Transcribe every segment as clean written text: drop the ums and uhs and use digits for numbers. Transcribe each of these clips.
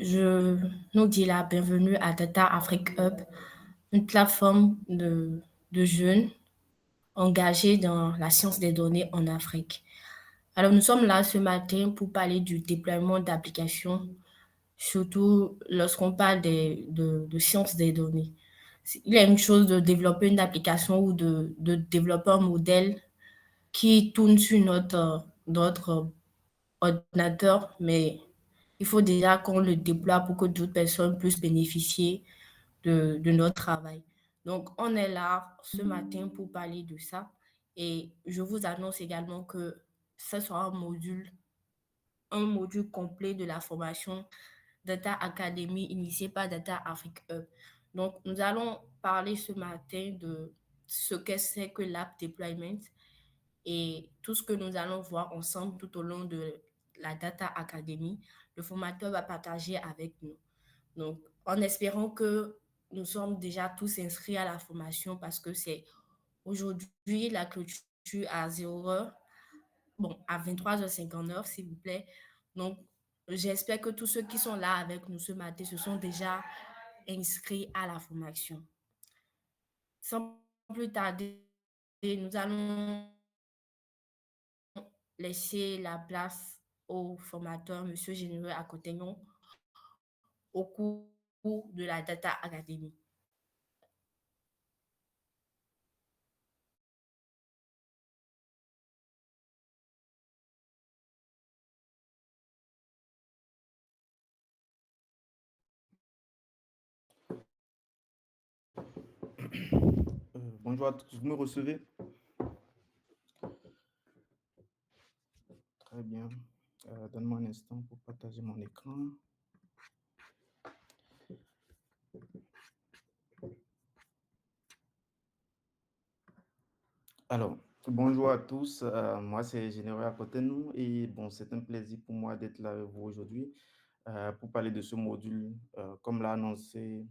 Je nous dis la bienvenue à Data Afrique Hub, une plateforme de jeunes engagés dans la science des données en Afrique. Alors, nous sommes là ce matin pour parler du déploiement d'applications, surtout lorsqu'on parle de science des données. Il y a une chose de développer une application ou de développer un modèle qui tourne sur notre ordinateur, mais il faut déjà qu'on le déploie pour que d'autres personnes puissent bénéficier de notre travail. Donc, on est là ce matin pour parler de ça. Et je vous annonce également que ce sera un module complet de la formation Data Academy initiée par Data Afrique Hub. Donc, nous allons parler ce matin de ce que c'est que l'app deployment et tout ce que nous allons voir ensemble tout au long de la Data Academy. Le formateur va partager avec nous. Donc, en espérant que nous sommes déjà tous inscrits à la formation parce que c'est aujourd'hui la clôture à 0h, bon, à 23h59, s'il vous plaît. Donc, j'espère que tous ceux qui sont là avec nous ce matin se sont déjà inscrits à la formation. Sans plus tarder, nous allons laisser la place au formateur, M. Généreux Akotegnon, au cours de la Data Academy. Bonjour à tous, vous me recevez? Très bien. Donne-moi un instant pour partager mon écran. Alors, bonjour à tous. Moi, c'est Généreux à côté de nous et bon, c'est un plaisir pour moi d'être là avec vous aujourd'hui pour parler de ce module, comme l'a annoncé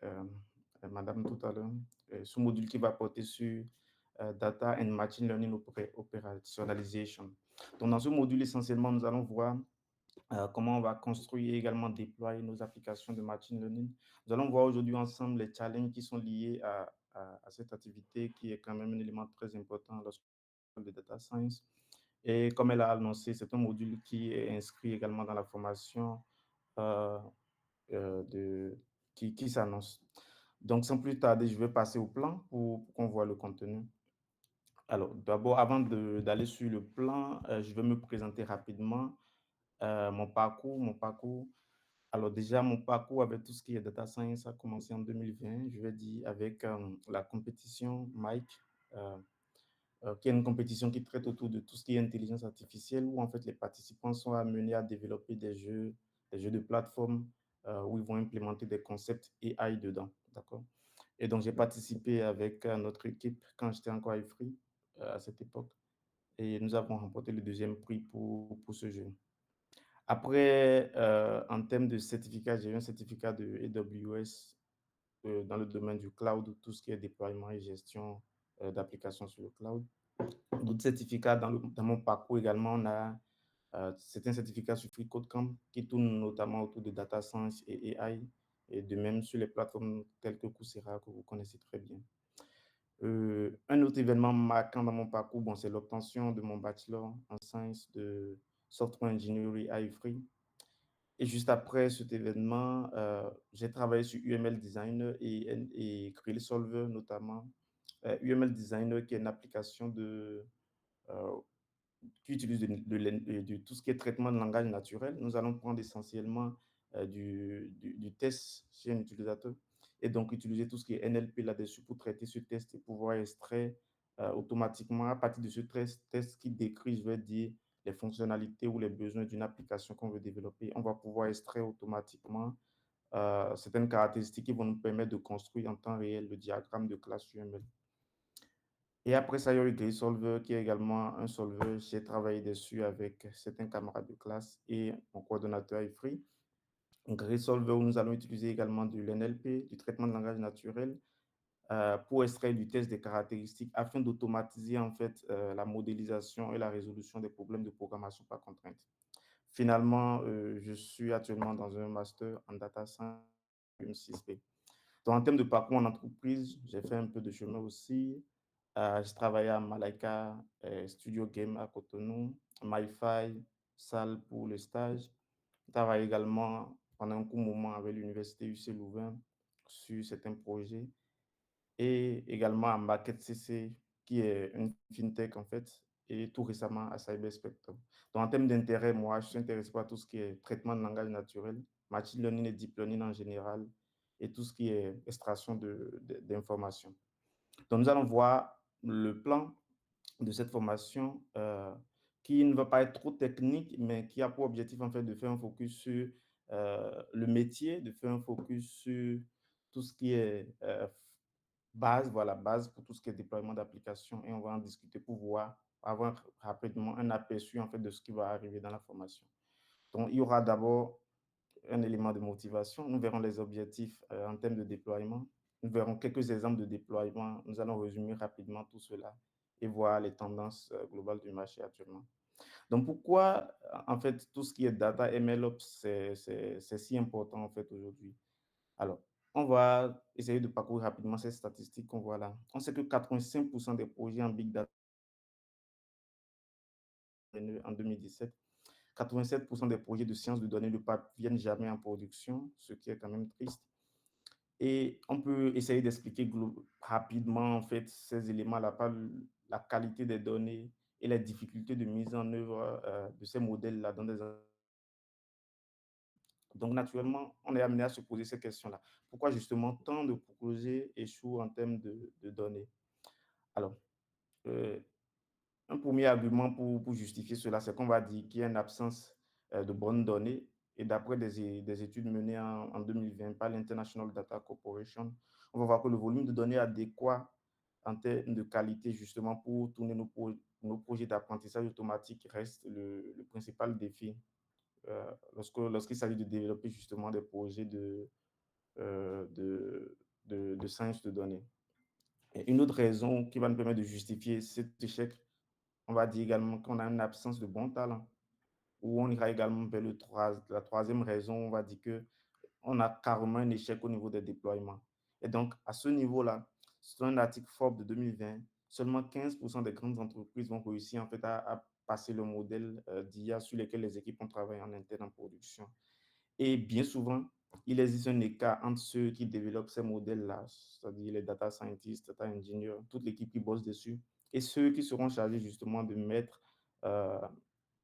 euh, Madame tout à l'heure, ce module qui va porter sur Data and Machine Learning Operationalization. Donc, dans ce module, essentiellement, nous allons voir comment on va construire et également déployer nos applications de machine learning. Nous allons voir aujourd'hui ensemble les challenges qui sont liés à cette activité qui est quand même un élément très important lorsqu'on parle de data science. Et comme elle a annoncé, c'est un module qui est inscrit également dans la formation euh, qui s'annonce. Donc, sans plus tarder, je vais passer au plan pour qu'on voit le contenu. Alors, d'abord, avant d'aller sur le plan, je vais me présenter rapidement mon parcours. Alors déjà, mon parcours avec tout ce qui est data science a commencé en 2020, je vais dire, avec la compétition Mike, euh, qui est une compétition qui traite autour de tout ce qui est intelligence artificielle, où en fait les participants sont amenés à développer des jeux de plateforme où ils vont implémenter des concepts AI dedans, d'accord? Et donc j'ai participé avec notre équipe quand j'étais encore à IFRI à cette époque, et nous avons remporté le deuxième prix pour ce jeu. Après, en termes de certificat, j'ai eu un certificat de AWS dans le domaine du cloud, tout ce qui est déploiement et gestion d'applications sur le cloud. D'autres certificats dans mon parcours également, c'est un certificat sur FreeCodeCamp qui tourne notamment autour de data science et AI, et de même sur les plateformes telles que Coursera, que vous connaissez très bien. Un autre événement marquant dans mon parcours, bon, c'est l'obtention de mon bachelor en sciences de software engineering à IFRI. Et juste après cet événement, j'ai travaillé sur UML Designer et Creel Solver notamment. UML Designer qui est une application euh, qui utilise de tout ce qui est traitement de langage naturel. Nous allons prendre essentiellement du test chez un utilisateur et donc utiliser tout ce qui est NLP là-dessus pour traiter ce test et pouvoir extraire automatiquement à partir de ce test qui décrit, je vais dire, les fonctionnalités ou les besoins d'une application qu'on veut développer. On va pouvoir extraire automatiquement certaines caractéristiques qui vont nous permettre de construire en temps réel le diagramme de classe UML. Et après ça, il y a eu GraySolver, qui est également un solver. J'ai travaillé dessus avec certains camarades de classe et mon coordonnateur IFRI. GraySolver, où nous allons utiliser également de l'NLP, du traitement de langage naturel, pour extraire du test des caractéristiques afin d'automatiser en fait la modélisation et la résolution des problèmes de programmation par contrainte. Finalement, je suis actuellement dans un master en data science M6P. Donc, en termes de parcours en entreprise, j'ai fait un peu de chemin aussi. J'ai travaillé à Malaika, Studio Game à Cotonou, MyFi, salle pour le stage. J'ai travaillé également pendant un court moment avec l'université UC Louvain sur certains projets et également à Market CC, qui est une fintech en fait, et tout récemment à Cyber Spectrum. Donc, en termes d'intérêt, moi, je suis intéressé par tout ce qui est traitement de langage naturel, machine learning et deep learning en général, et tout ce qui est extraction d'informations. Donc, nous allons voir le plan de cette formation qui ne va pas être trop technique, mais qui a pour objectif en fait de faire un focus sur le métier, de faire un focus sur tout ce qui est base, voilà, base pour tout ce qui est déploiement d'applications et on va en discuter pour voir, avoir rapidement un aperçu en fait de ce qui va arriver dans la formation. Donc, il y aura d'abord un élément de motivation. Nous verrons les objectifs en termes de déploiement. Nous verrons quelques exemples de déploiement. Nous allons résumer rapidement tout cela et voir les tendances globales du marché actuellement. Donc, pourquoi, en fait, tout ce qui est data MLOps, c'est si important, en fait, aujourd'hui? Alors, on va essayer de parcourir rapidement ces statistiques qu'on voit là. On sait que 85% des projets en Big Data en 2017, 87% des projets de sciences de données ne parviennent jamais en production, ce qui est quand même triste. Et on peut essayer d'expliquer rapidement en fait ces éléments-là par la qualité des données et les difficultés de mise en œuvre de ces modèles-là dans des... Donc, naturellement, on est amené à se poser ces questions-là. Pourquoi justement tant de projets échouent en termes de données? Alors, euh, un premier argument pour justifier cela, c'est qu'on va dire qu'il y a une absence de bonnes données. Et d'après des études menées en 2020 par l'International Data Corporation, on va voir que le volume de données adéquat en termes de qualité, justement, pour tourner nos projets d'apprentissage automatique reste le principal défi lorsqu'il s'agit de développer justement des projets euh, de, de science de données. Et une autre raison qui va nous permettre de justifier cet échec, on va dire également qu'on a une absence de bon talent, ou on ira également vers la troisième raison, on va dire qu'on a carrément un échec au niveau des déploiements. Et donc, à ce niveau-là, selon un article Forbes de 2020, seulement 15% des grandes entreprises vont réussir en fait à passer le modèle d'IA sur lequel les équipes ont travaillé en interne en production. Et bien souvent, il existe un écart entre ceux qui développent ces modèles-là, c'est-à-dire les data scientists, data engineers, toute l'équipe qui bosse dessus, et ceux qui seront chargés justement de mettre, euh,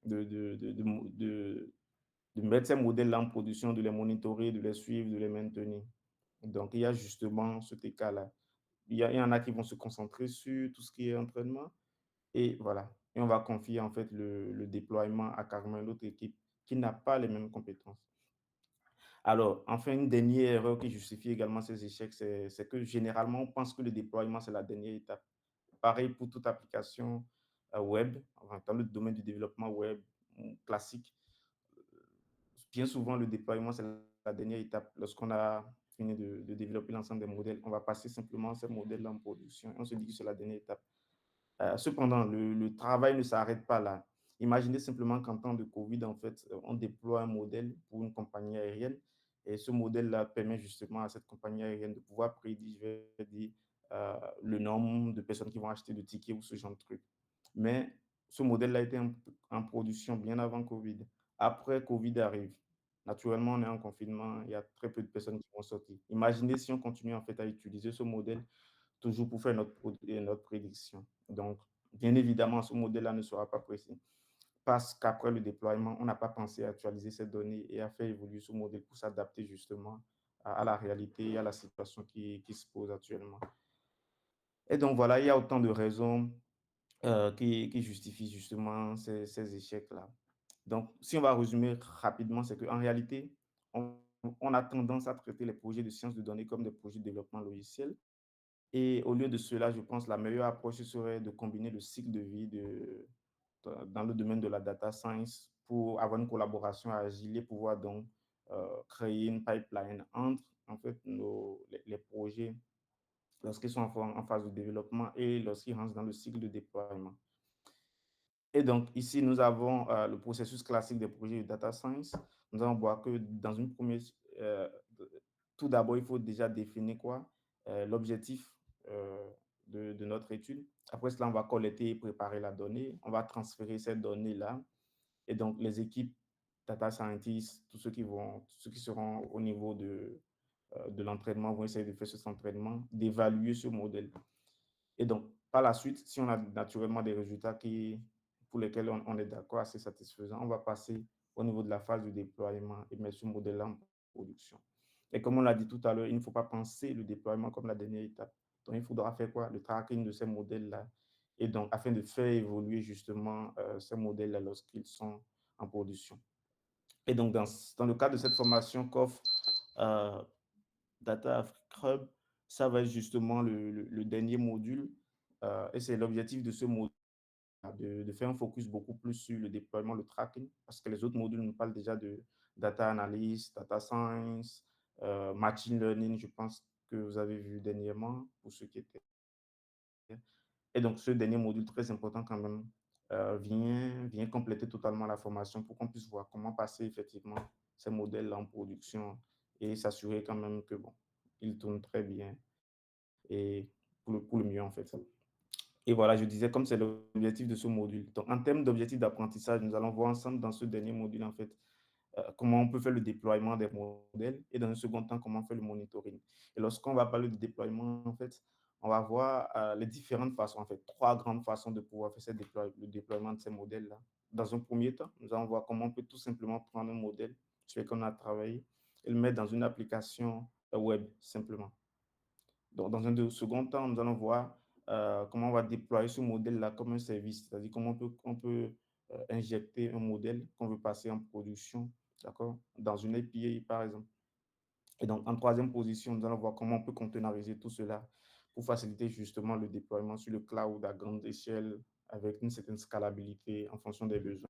de mettre ces modèles-là en production, de les monitorer, de les suivre, de les maintenir. Donc, il y a justement cet écart-là. Il y en a qui vont se concentrer sur tout ce qui est entraînement, et voilà. Et on va confier en fait le déploiement à carrément une autre équipe qui n'a pas les mêmes compétences. Alors, enfin, une dernière erreur qui justifie également ces échecs, c'est que généralement, on pense que le déploiement, c'est la dernière étape. Pareil pour toute application web, enfin, dans le domaine du développement web classique. Bien souvent, le déploiement, c'est la dernière étape. Lorsqu'on a fini de développer l'ensemble des modèles, on va passer simplement ces modèles en production. On se dit que c'est la dernière étape. Cependant, le travail ne s'arrête pas là. Imaginez simplement qu'en temps de Covid, en fait, on déploie un modèle pour une compagnie aérienne et ce modèle-là permet justement à cette compagnie aérienne de pouvoir prédire, je vais dire, le nombre de personnes qui vont acheter de tickets ou ce genre de trucs. Mais ce modèle-là était en production bien avant Covid. Après, Covid arrive. Naturellement, on est en confinement, il y a très peu de personnes qui vont sortir. Imaginez si on continue en fait à utiliser ce modèle toujours pour faire notre prédiction. Donc, bien évidemment, ce modèle-là ne sera pas précis parce qu'après le déploiement, on n'a pas pensé à actualiser ces données et à faire évoluer ce modèle pour s'adapter justement à la réalité et à la situation qui se pose actuellement. Et donc, voilà, il y a autant de raisons qui justifient justement ces échecs-là. Donc, si on va résumer rapidement, c'est qu'en réalité, on a tendance à traiter les projets de sciences de données comme des projets de développement logiciel. Et au lieu de cela, je pense que la meilleure approche serait de combiner le cycle de vie dans le domaine de la data science pour avoir une collaboration agile et pouvoir donc créer une pipeline entre en fait, les projets lorsqu'ils sont en phase de développement et lorsqu'ils rentrent dans le cycle de déploiement. Et donc, ici, nous avons le processus classique des projets de data science. Nous allons voir que dans une première, euh, tout d'abord, il faut déjà définir quoi? L'objectif de notre étude. Après cela, on va collecter et préparer la donnée. On va transférer cette donnée-là. Et donc, les équipes data scientists, tous ceux qui seront au niveau de l'entraînement vont essayer de faire cet entraînement, d'évaluer ce modèle. Et donc, par la suite, si on a naturellement des résultats pour lesquels on est d'accord, assez satisfaisants, on va passer au niveau de la phase de déploiement et mettre ce modèle-là en production. Et comme on l'a dit tout à l'heure, il ne faut pas penser le déploiement comme la dernière étape. Donc, il faudra faire quoi? Le tracking de ces modèles-là. Et donc, afin de faire évoluer justement ces modèles-là lorsqu'ils sont en production. Et donc, dans le cadre de cette formation qu'offre euh, Data Afrique Hub, ça va être justement le dernier module. Et c'est l'objectif de ce module, de faire un focus beaucoup plus sur le déploiement, le tracking, parce que les autres modules nous parlent déjà de data analysis, data science, machine learning, je pense que vous avez vu dernièrement, pour ceux qui étaient. Et donc, ce dernier module très important quand même vient compléter totalement la formation pour qu'on puisse voir comment passer effectivement ces modèles en production et s'assurer quand même que, bon, ils tournent très bien et pour le mieux en fait. Et voilà, je disais, comme c'est l'objectif de ce module. Donc, en termes d'objectifs d'apprentissage, nous allons voir ensemble dans ce dernier module, en fait, comment on peut faire le déploiement des modèles et dans un second temps, comment faire le monitoring. Et lorsqu'on va parler de déploiement, en fait, on va voir les différentes façons, en fait, trois grandes façons de pouvoir faire le déploiement de ces modèles-là. Dans un premier temps, nous allons voir comment on peut tout simplement prendre un modèle sur lequel on a travaillé et le mettre dans une application web, simplement. Donc, dans un second temps, nous allons voir comment on va déployer ce modèle-là comme un service, c'est-à-dire comment on peut injecter un modèle qu'on veut passer en production, d'accord, dans une API, par exemple. Et donc, en troisième position, nous allons voir comment on peut containeriser tout cela pour faciliter justement le déploiement sur le cloud à grande échelle avec une certaine scalabilité en fonction des besoins.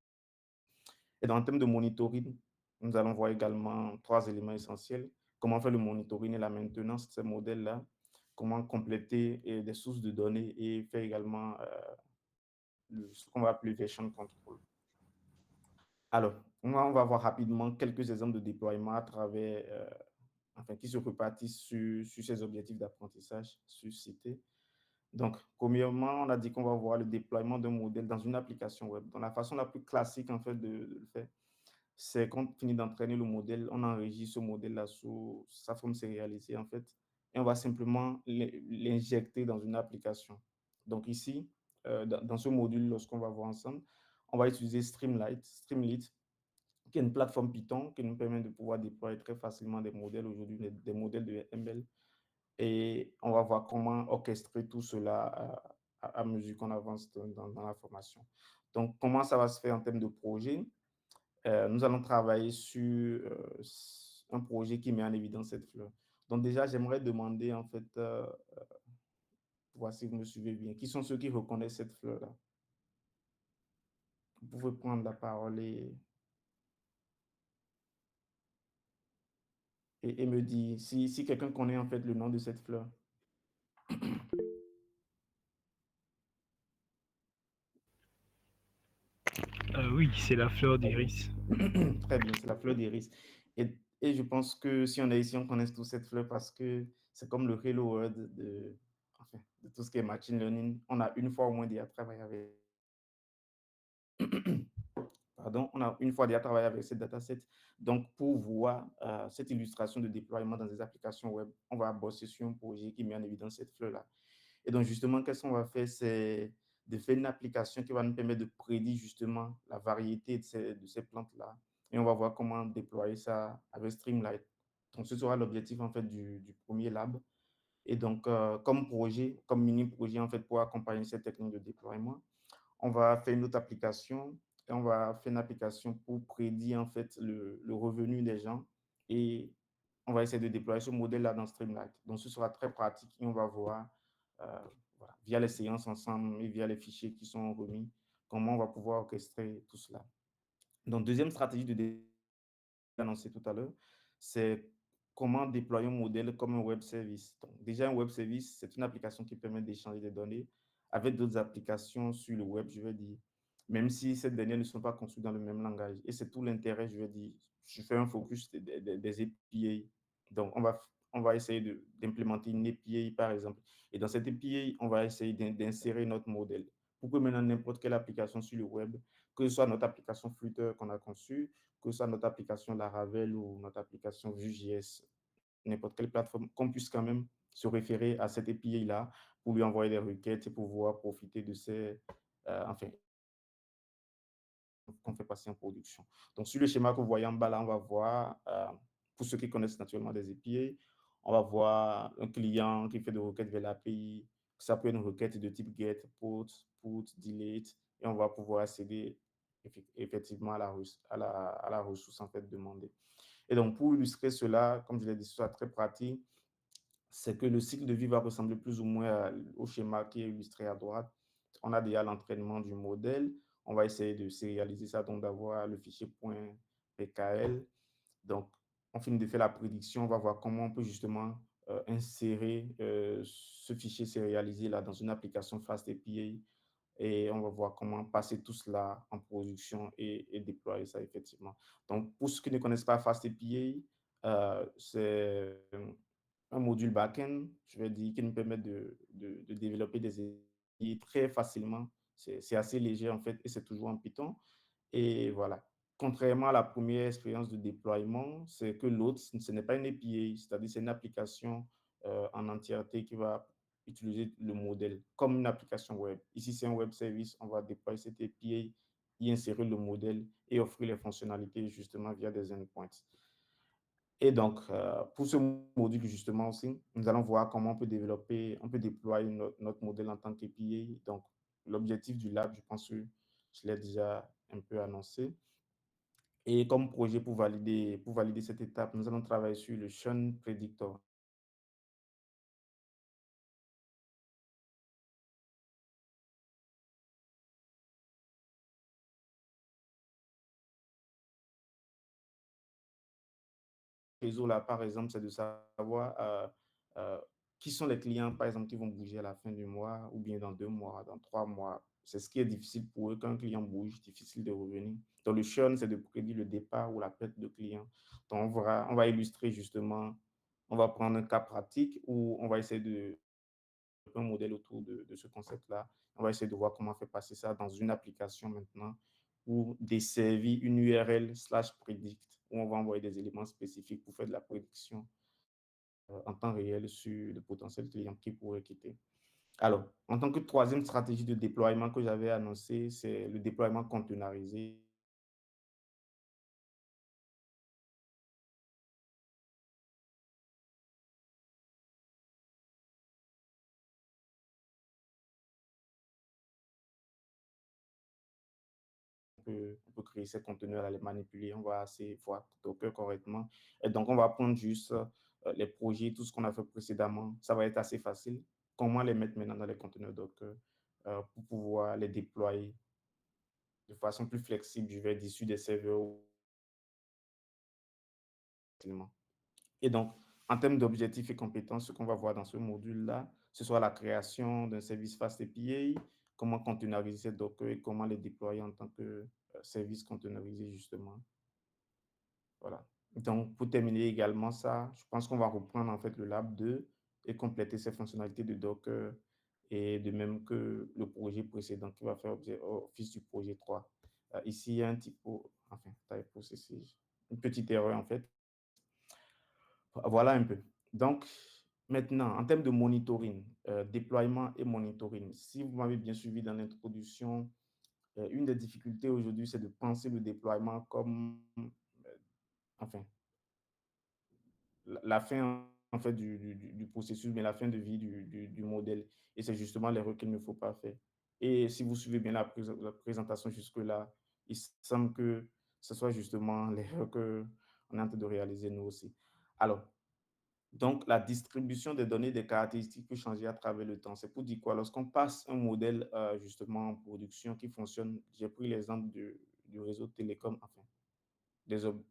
Et dans le thème de monitoring, nous allons voir également trois éléments essentiels. Comment faire le monitoring et la maintenance de ces modèles-là, comment compléter des sources de données et faire également ce qu'on va appeler version control. Alors, on va voir rapidement quelques exemples de déploiement à travers, qui se repartissent sur ces objectifs d'apprentissage suscités. Donc, premièrement, on a dit qu'on va voir le déploiement d'un modèle dans une application web. Donc, la façon la plus classique, en fait, de le faire, c'est quand on finit d'entraîner le modèle, on enregistre ce modèle-là sous sa forme sérialisée, en fait, et on va simplement l'injecter dans une application. Donc ici, dans ce module, lorsqu'on va voir ensemble, on va utiliser Streamlit, qui est une plateforme Python qui nous permet de pouvoir déployer très facilement des modèles aujourd'hui, des modèles de ML. Et on va voir comment orchestrer tout cela à mesure qu'on avance dans la formation. Donc, comment ça va se faire en termes de projet? Nous allons travailler sur un projet qui met en évidence cette fleur. Donc déjà, j'aimerais demander, en fait, voir si vous me suivez bien, qui sont ceux qui reconnaissent cette fleur-là? Vous pouvez prendre la parole et me dire si quelqu'un connaît en fait le nom de cette fleur. Oui, c'est la fleur d'iris. Très bien, c'est la fleur d'iris. Et je pense que si on est ici, on connaît tous cette fleur parce que c'est comme le Hello World de tout ce qui est machine learning. On a une fois au moins déjà travaillé avec pardon, on a une fois déjà travaillé avec ces datasets. Donc, pour voir cette illustration de déploiement dans des applications web, on va bosser sur un projet qui met en évidence cette fleur-là. Et donc, justement, qu'est-ce qu'on va faire? C'est de faire une application qui va nous permettre de prédire justement la variété de ces plantes-là. Et on va voir comment déployer ça avec Streamlight. Donc, ce sera l'objectif en fait du premier lab. Et donc, comme projet, comme mini-projet en fait pour accompagner cette technique de déploiement, on va faire une autre application et on va faire une application pour prédire en fait le revenu des gens et on va essayer de déployer ce modèle-là dans Streamlight. Donc, ce sera très pratique et on va voir euh, voilà, via les séances ensemble et via les fichiers qui sont remis comment on va pouvoir orchestrer tout cela. Donc, deuxième stratégie de annoncé tout à l'heure, c'est comment déployer un modèle comme un web service. Donc, déjà, un web service, c'est une application qui permet d'échanger des données avec d'autres applications sur le web, je veux dire. même si ces dernières ne sont pas conçues dans le même langage. Et c'est tout l'intérêt, je vais dire, je fais un focus des API. Donc, on va essayer d'implémenter une API, par exemple. Et dans cette API, on va essayer d'insérer notre modèle. Pour que maintenant, n'importe quelle application sur le web, que ce soit notre application Flutter qu'on a conçue, que ce soit notre application Laravel ou notre application Vue.js, n'importe quelle plateforme, qu'on puisse quand même se référer à cette API-là pour lui envoyer des requêtes et pouvoir profiter de ces, enfin, qu'on fait passer en production. Donc, sur le schéma que vous voyez en bas, là, on va voir, pour ceux qui connaissent naturellement des API, on va voir un client qui fait des requêtes vers l'API. Ça peut être une requête de type get, put, delete, et on va pouvoir accéder effectivement à la ressource en fait demandée. Et donc, pour illustrer cela, comme je l'ai dit, ce soit très pratique, c'est que le cycle de vie va ressembler plus ou moins au schéma qui est illustré à droite. On a déjà l'entraînement du modèle. On va essayer de sérialiser ça, donc d'avoir le fichier .pkl. Donc, on finit de faire la prédiction. On va voir comment on peut justement insérer ce fichier sérialisé là dans une application Fast API. Et on va voir comment passer tout cela en production et déployer ça effectivement. Donc, pour ceux qui ne connaissent pas Fast API, c'est un module back-end, je vais dire, qui nous permet de développer des API très facilement. C'est assez léger en fait et c'est toujours en Python. Et voilà. Contrairement à la première expérience de déploiement, c'est que l'autre, ce n'est pas une API, c'est-à-dire c'est une application en entièreté qui va utiliser le modèle comme une application web. Ici, c'est un web service, on va déployer cette API, y insérer le modèle et offrir les fonctionnalités justement via des endpoints. Et donc, pour ce module justement aussi, nous allons voir comment on peut développer, on peut déployer notre modèle en tant qu'API. Donc, l'objectif du lab, je pense que je l'ai déjà un peu annoncé. Et comme projet pour valider cette étape, nous allons travailler sur le Churn Predictor. Réseau là, par exemple, c'est de savoir qui sont les clients, par exemple, qui vont bouger à la fin du mois, ou bien dans 2 mois, dans 3 mois. C'est ce qui est difficile pour eux quand un client bouge, difficile de revenir. Donc, le churn, c'est de prédire le départ ou la perte de clients. Donc, on va illustrer justement, on va prendre un cas pratique où on va essayer de un modèle autour de ce concept-là. On va essayer de voir comment faire passer ça dans une application maintenant ou desservir une URL slash predict où on va envoyer des éléments spécifiques pour faire de la prédiction en temps réel sur le potentiel client qui pourrait quitter. Alors, en tant que troisième stratégie de déploiement que j'avais annoncé, c'est le déploiement containerisé. On peut créer ces conteneurs, les manipuler, on va voir Docker correctement. Et donc, on va prendre juste les projets, tout ce qu'on a fait précédemment. Ça va être assez facile. Comment les mettre maintenant dans les conteneurs Docker pour pouvoir les déployer de façon plus flexible, je vais dire, sur des serveurs. Et donc, en termes d'objectifs et compétences, ce qu'on va voir dans ce module-là, ce soit la création d'un service Fast API, comment containeriser Docker et comment les déployer en tant que service containerisé, justement. Voilà. Donc, pour terminer également ça, je pense qu'on va reprendre en fait le Lab 2 et compléter ces fonctionnalités de Docker et de même que le projet précédent qui va faire office du projet 3. Ici, il y a un typo, enfin, typo, c'est une petite erreur en fait. Voilà un peu. Donc, maintenant, en termes de monitoring, déploiement et monitoring, si vous m'avez bien suivi dans l'introduction, une des difficultés aujourd'hui, c'est de penser le déploiement comme, enfin, la fin en fait du processus, mais la fin de vie du modèle. Et c'est justement l'erreur qu'il ne faut pas faire. Et si vous suivez bien la présentation jusque-là, il semble que ce soit justement l'erreur qu'on est en train de réaliser nous aussi. Alors, donc, la distribution des données, des caractéristiques peut changer à travers le temps. C'est pour dire quoi? Lorsqu'on passe un modèle justement en production qui fonctionne, j'ai pris l'exemple du réseau télécom, enfin,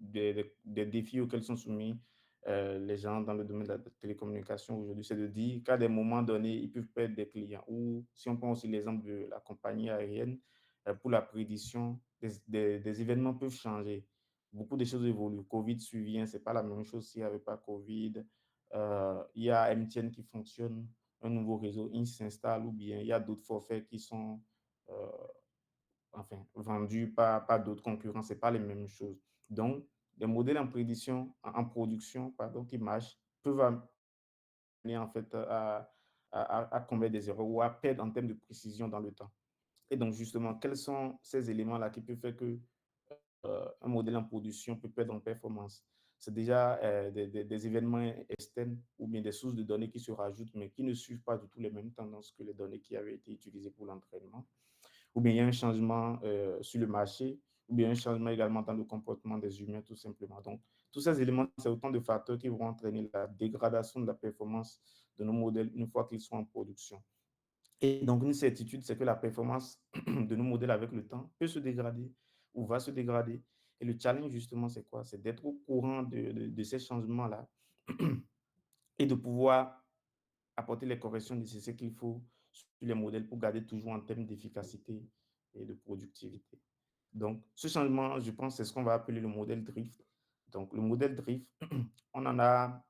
des défis auxquels sont soumis les gens dans le domaine de la télécommunication aujourd'hui, c'est de dire qu'à des moments donnés, ils peuvent perdre des clients. Ou si on prend aussi l'exemple de la compagnie aérienne, pour la prédiction, des événements peuvent changer. Beaucoup de choses évoluent. Covid survient, ce n'est pas la même chose s'il n'y avait pas Covid. Il y a MTN qui fonctionne, un nouveau réseau s'installe, ou bien il y a d'autres forfaits qui sont euh, enfin, vendus par d'autres concurrents. Ce n'est pas les mêmes choses. Donc, des modèles en prédiction, en production, pardon, qui marchent, peuvent amener en fait à commettre des erreurs ou à perdre en termes de précision dans le temps. Et donc, justement, quels sont ces éléments-là qui peuvent faire que un modèle en production peut perdre en performance? C'est déjà des événements externes ou bien des sources de données qui se rajoutent, mais qui ne suivent pas du tout les mêmes tendances que les données qui avaient été utilisées pour l'entraînement. Ou bien il y a un changement sur le marché, ou bien un changement également dans le comportement des humains, tout simplement. Donc, tous ces éléments, c'est autant de facteurs qui vont entraîner la dégradation de la performance de nos modèles une fois qu'ils sont en production. Et donc, une certitude, c'est que la performance de nos modèles avec le temps peut se dégrader ou va se dégrader. Et le challenge, justement, c'est quoi? C'est d'être au courant de ces changements-là et de pouvoir apporter les corrections nécessaires qu'il faut sur les modèles pour garder toujours en termes d'efficacité et de productivité. Donc, ce changement, je pense, c'est ce qu'on va appeler le modèle drift. Donc, le modèle drift, on en a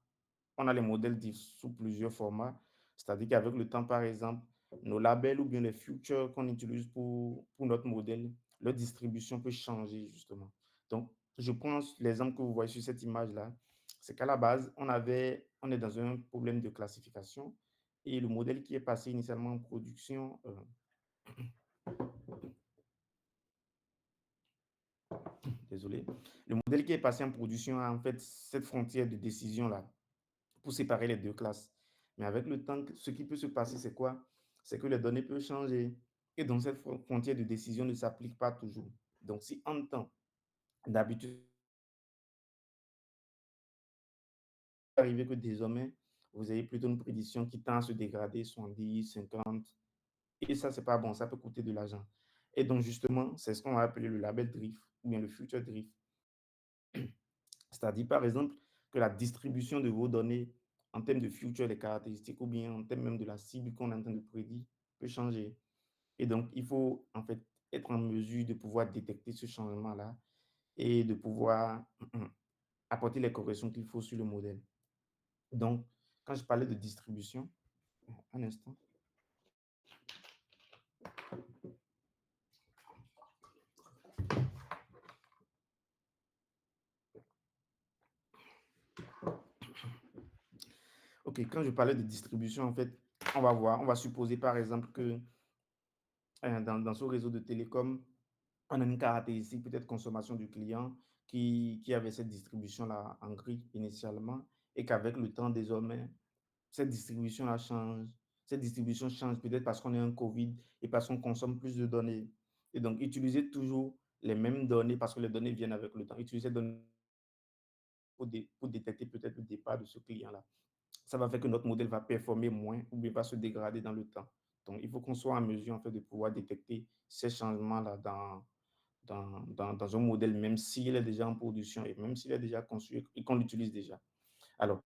on a les modèles sous plusieurs formats. C'est-à-dire qu'avec le temps, par exemple, nos labels ou bien les futures qu'on utilise pour notre modèle, leur distribution peut changer, justement. Donc, je prends l'exemple que vous voyez sur cette image-là. C'est qu'à la base, on est dans un problème de classification et le modèle qui est passé initialement en production, désolé, le modèle qui est passé en production a en fait cette frontière de décision-là pour séparer les deux classes. Mais avec le temps, ce qui peut se passer, c'est quoi? C'est que les données peuvent changer. Et donc, cette frontière de décision ne s'applique pas toujours. Donc, si en temps, d'habitude, il peut arriver que désormais, vous ayez plutôt une prédiction qui tend à se dégrader, 70, 50. Et ça, c'est pas bon. Ça peut coûter de l'argent. Et donc, justement, c'est ce qu'on va appeler le label drift ou bien le future drift. C'est-à-dire, par exemple, que la distribution de vos données en termes de future, des caractéristiques, ou bien en termes même de la cible qu'on est en train de prédire, peut changer. Et donc, il faut en fait être en mesure de pouvoir détecter ce changement-là et de pouvoir apporter les corrections qu'il faut sur le modèle. Donc, quand je parlais de distribution, un instant. OK, quand je parlais de distribution, en fait, on va supposer par exemple que dans ce réseau de télécom, on a une caractéristique peut-être consommation du client qui avait cette distribution-là en gris initialement et qu'avec le temps, désormais, cette distribution-là change. Cette distribution change peut-être parce qu'on est un Covid et parce qu'on consomme plus de données. Et donc, utiliser toujours les mêmes données parce que les données viennent avec le temps. Utiliser les données pour détecter peut-être le départ de ce client-là. Ça va faire que notre modèle va performer moins ou bien va se dégrader dans le temps. Donc, il faut qu'on soit en mesure en fait, de pouvoir détecter ces changements-là dans un modèle, même s'il est déjà en production et même s'il est déjà conçu et qu'on l'utilise déjà. Alors,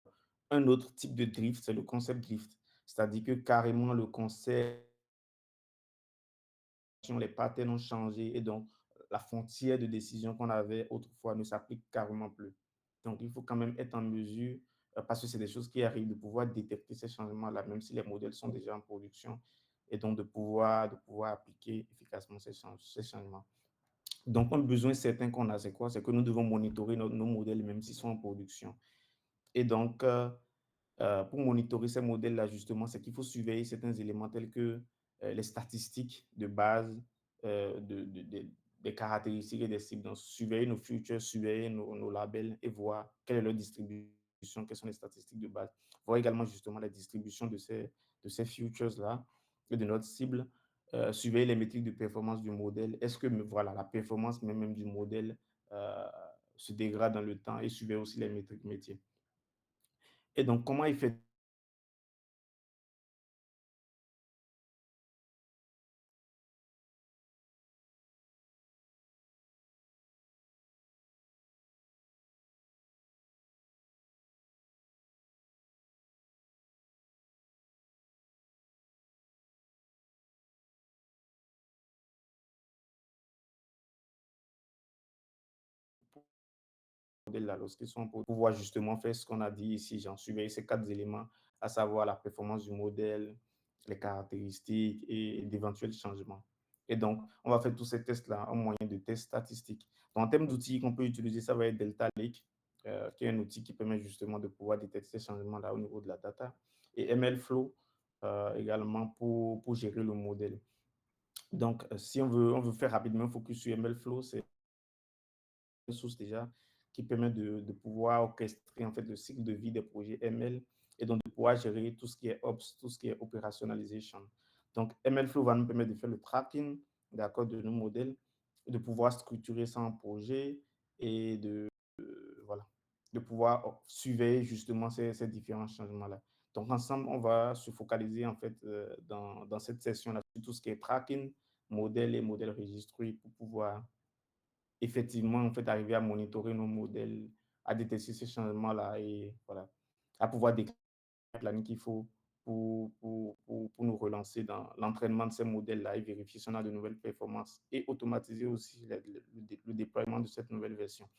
un autre type de drift, c'est le concept drift. C'est-à-dire que carrément, le concept, les patterns ont changé et donc la frontière de décision qu'on avait autrefois ne s'applique carrément plus. Donc, il faut quand même être en mesure, parce que c'est des choses qui arrivent, de pouvoir détecter ces changements-là, même si les modèles sont déjà en production, et donc de pouvoir appliquer efficacement ces changements. Donc, un besoin certain qu'on a, c'est quoi? C'est que nous devons monitorer nos modèles, même s'ils sont en production. Et donc, pour monitorer ces modèles-là, justement, c'est qu'il faut surveiller certains éléments tels que les statistiques de base des caractéristiques et des cibles. Donc, surveiller nos futures, surveiller nos labels et voir quelle est leur distribution, quelles sont les statistiques de base. Voir également justement la distribution de ces futures-là et de notre cible. Surveiller les métriques de performance du modèle. Est-ce que voilà, la performance même du modèle se dégrade dans le temps et surveiller aussi les métriques métiers. Et donc, comment il fait modèles-là lorsqu'ils sont pour pouvoir justement faire ce qu'on a dit ici, genre surveiller ces 4 éléments, à savoir la performance du modèle, les caractéristiques et d'éventuels changements. Et donc, on va faire tous ces tests-là en moyen de tests statistiques. Donc, en termes d'outils qu'on peut utiliser, ça va être Delta Lake, qui est un outil qui permet justement de pouvoir détecter ces changements-là au niveau de la data, et MLflow également pour gérer le modèle. Donc, si on veut faire rapidement un focus sur MLflow, c'est une source déjà qui permet de pouvoir orchestrer en fait le cycle de vie des projets ML et donc de pouvoir gérer tout ce qui est Ops, tout ce qui est operationalization. Donc, MLflow va nous permettre de faire le tracking, d'accord, de nos modèles, de pouvoir structurer ça en projet et voilà, de pouvoir surveiller justement ces différents changements-là. Donc, ensemble, on va se focaliser en fait dans cette session-là sur tout ce qui est tracking, modèle et modèle registré pour pouvoir effectivement en fait arriver à monitorer nos modèles, à détecter ces changements-là et voilà, à pouvoir décrire le planning qu'il faut pour nous relancer dans l'entraînement de ces modèles-là et vérifier si on a de nouvelles performances et automatiser aussi le déploiement de cette nouvelle version.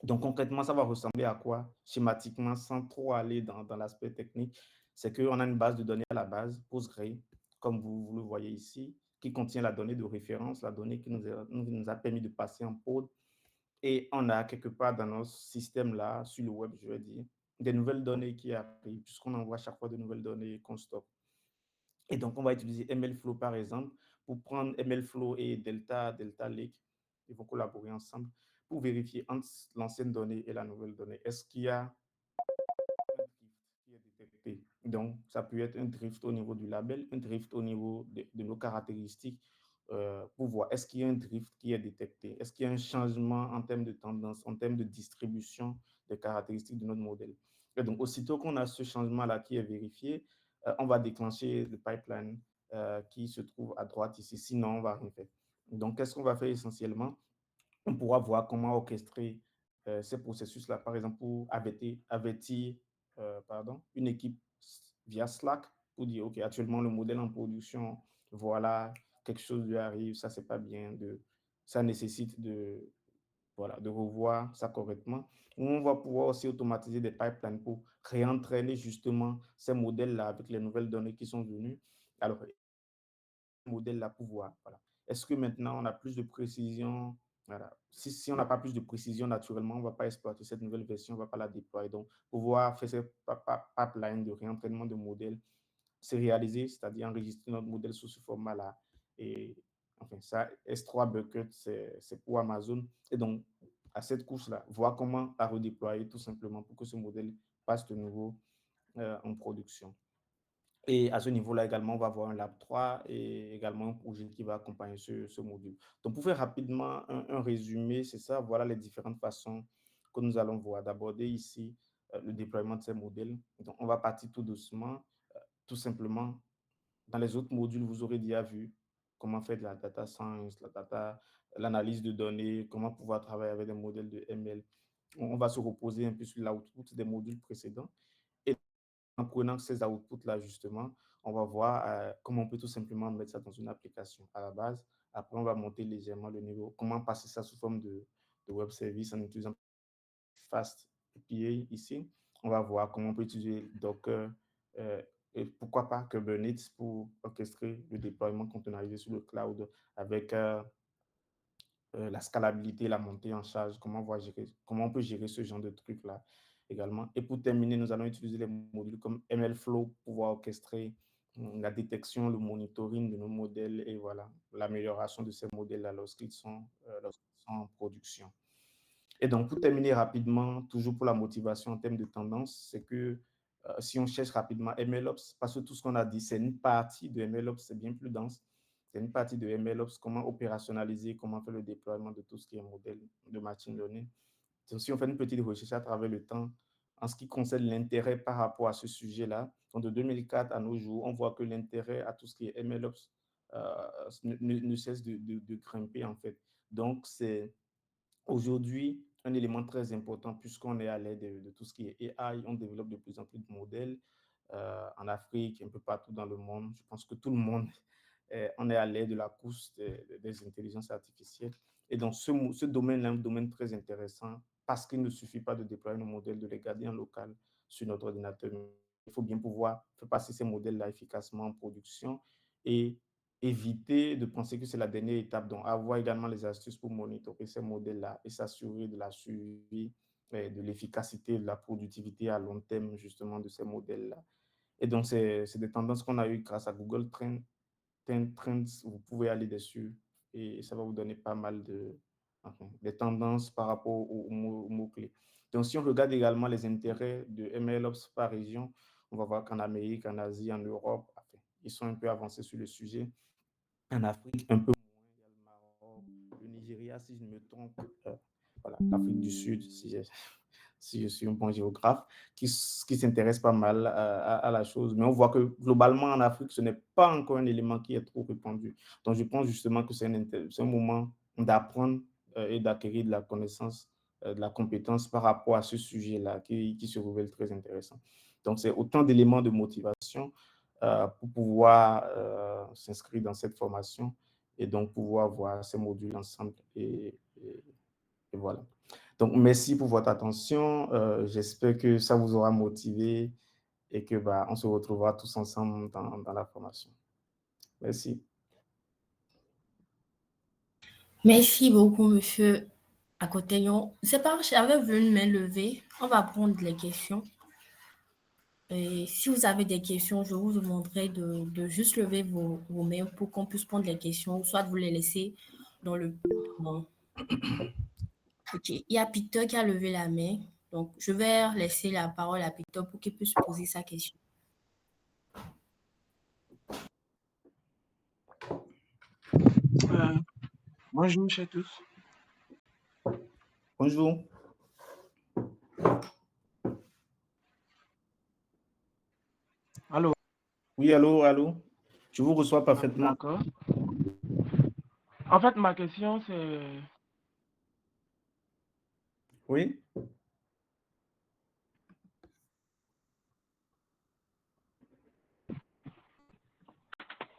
Donc, concrètement, ça va ressembler à quoi? Schématiquement, sans trop aller dans l'aspect technique, c'est qu'on a une base de données à la base, Postgre, comme vous le voyez ici, qui contient la donnée de référence, la donnée qui nous a permis de passer en prod. Et on a quelque part dans notre système-là, sur le web, je veux dire, des nouvelles données qui arrivent, puisqu'on envoie chaque fois de nouvelles données qu'on stocke. Et donc, on va utiliser MLflow, par exemple, pour prendre MLflow et Delta Lake. Ils vont collaborer ensemble pour vérifier entre l'ancienne donnée et la nouvelle donnée. Est-ce qu'il y a un drift qui est détecté? Donc, ça peut être un drift au niveau du label, un drift au niveau de nos caractéristiques pour voir est-ce qu'il y a un drift qui est détecté? Est-ce qu'il y a un changement en termes de tendance, en termes de distribution des caractéristiques de notre modèle? Et donc, aussitôt qu'on a ce changement-là qui est vérifié, on va déclencher le pipeline qui se trouve à droite ici. Sinon, on ne va rien faire. Donc, qu'est-ce qu'on va faire essentiellement? On pourra voir comment orchestrer ces processus-là, par exemple, pour avertir une équipe via Slack pour dire, OK, actuellement, le modèle en production, voilà, quelque chose lui arrive, ça, c'est pas bien, ça nécessite voilà, de revoir ça correctement. On va pouvoir aussi automatiser des pipelines pour réentraîner justement ces modèles-là avec les nouvelles données qui sont venues. Alors, modèle-là pour voir. Voilà. Est-ce que maintenant on a plus de précision? Voilà. Si on n'a pas plus de précision, naturellement, on ne va pas exploiter cette nouvelle version, on ne va pas la déployer. Donc, pouvoir faire cette pipeline de réentraînement de modèles, c'est réalisé, c'est-à-dire enregistrer notre modèle sous ce format-là. Et enfin, ça, S3 Bucket, c'est pour Amazon. Et donc, à cette couche-là, voir comment la redéployer tout simplement pour que ce modèle passe de nouveau en production. Et à ce niveau-là également, on va avoir un Lab 3 et également un projet qui va accompagner ce module. Donc, pour faire rapidement un résumé, c'est ça, voilà les différentes façons que nous allons voir d'aborder ici le déploiement de ces modèles. Donc, on va partir tout doucement, tout simplement. Dans les autres modules, vous aurez déjà vu comment faire de la data science, l'analyse de données, comment pouvoir travailler avec des modèles de ML. On va se reposer un peu sur l'output des modules précédents. Et en prenant ces outputs-là, justement, on va voir comment on peut tout simplement mettre ça dans une application à la base. Après, on va monter légèrement le niveau, comment passer ça sous forme de web service en utilisant Fast API ici. On va voir comment on peut utiliser Docker et pourquoi pas Kubernetes pour orchestrer le déploiement containerisé sur le cloud avec la scalabilité, la montée en charge, comment on peut gérer ce genre de trucs-là également. Et pour terminer, nous allons utiliser les modules comme MLflow pour pouvoir orchestrer la détection, le monitoring de nos modèles et voilà, l'amélioration de ces modèles-là lorsqu'ils sont en production. Et donc, pour terminer rapidement, toujours pour la motivation en termes de tendance, c'est que si on cherche rapidement MLOps, parce que tout ce qu'on a dit, c'est une partie de MLOps, c'est bien plus dense. C'est une partie de MLOps, comment opérationnaliser, comment faire le déploiement de tout ce qui est modèle de machine learning. Donc, si on fait une petite recherche à travers le temps, en ce qui concerne l'intérêt par rapport à ce sujet-là, de 2004 à nos jours, on voit que l'intérêt à tout ce qui est MLOps ne cesse de grimper, en fait. Donc, c'est aujourd'hui un élément très important puisqu'on est à l'aide de tout ce qui est AI. On développe de plus en plus de modèles en Afrique, un peu partout dans le monde. Je pense que tout le monde, on est à l'aide de la course des intelligences artificielles. Et donc, ce domaine-là est un domaine très intéressant parce qu'il ne suffit pas de déployer nos modèles, de les garder en local sur notre ordinateur. Il faut bien pouvoir faire passer ces modèles-là efficacement en production et éviter de penser que c'est la dernière étape. Donc, avoir également les astuces pour monitorer ces modèles-là et s'assurer de la suivi, de l'efficacité, de la productivité à long terme, justement, de ces modèles-là. Et donc, c'est des tendances qu'on a eues grâce à Google Trends. Vous pouvez aller dessus et ça va vous donner pas mal des tendances par rapport aux mots-clés. Donc, si on regarde également les intérêts de MLOps par région, on va voir qu'en Amérique, en Asie, en Europe, ils sont un peu avancés sur le sujet. En Afrique, un peu moins, il y a le Maroc, le Nigeria, si je ne me trompe, voilà, l'Afrique du Sud, si je suis un bon géographe, qui s'intéresse pas mal à la chose. Mais on voit que globalement, en Afrique, ce n'est pas encore un élément qui est trop répandu. Donc, je pense justement que c'est un moment d'apprendre et d'acquérir de la connaissance, de la compétence par rapport à ce sujet-là qui se révèle très intéressant. Donc, c'est autant d'éléments de motivation pour pouvoir s'inscrire dans cette formation et donc pouvoir voir ces modules ensemble. Et voilà. Donc, merci pour votre attention. J'espère que ça vous aura motivé et que on se retrouvera tous ensemble dans la formation. Merci. Merci beaucoup, monsieur Akoteyon. C'est pas, j'avais vu une main levée. On va prendre les questions. Et si vous avez des questions, je vous demanderai de juste lever vos mains pour qu'on puisse prendre les questions, soit de vous les laisser dans le... Bon. Ok, il y a Peter qui a levé la main. Donc, je vais laisser la parole à Peter pour qu'il puisse poser sa question. Bonjour à tous. Bonjour. Allô? Oui, allô. Je vous reçois parfaitement. D'accord. En fait, ma question, c'est... Oui.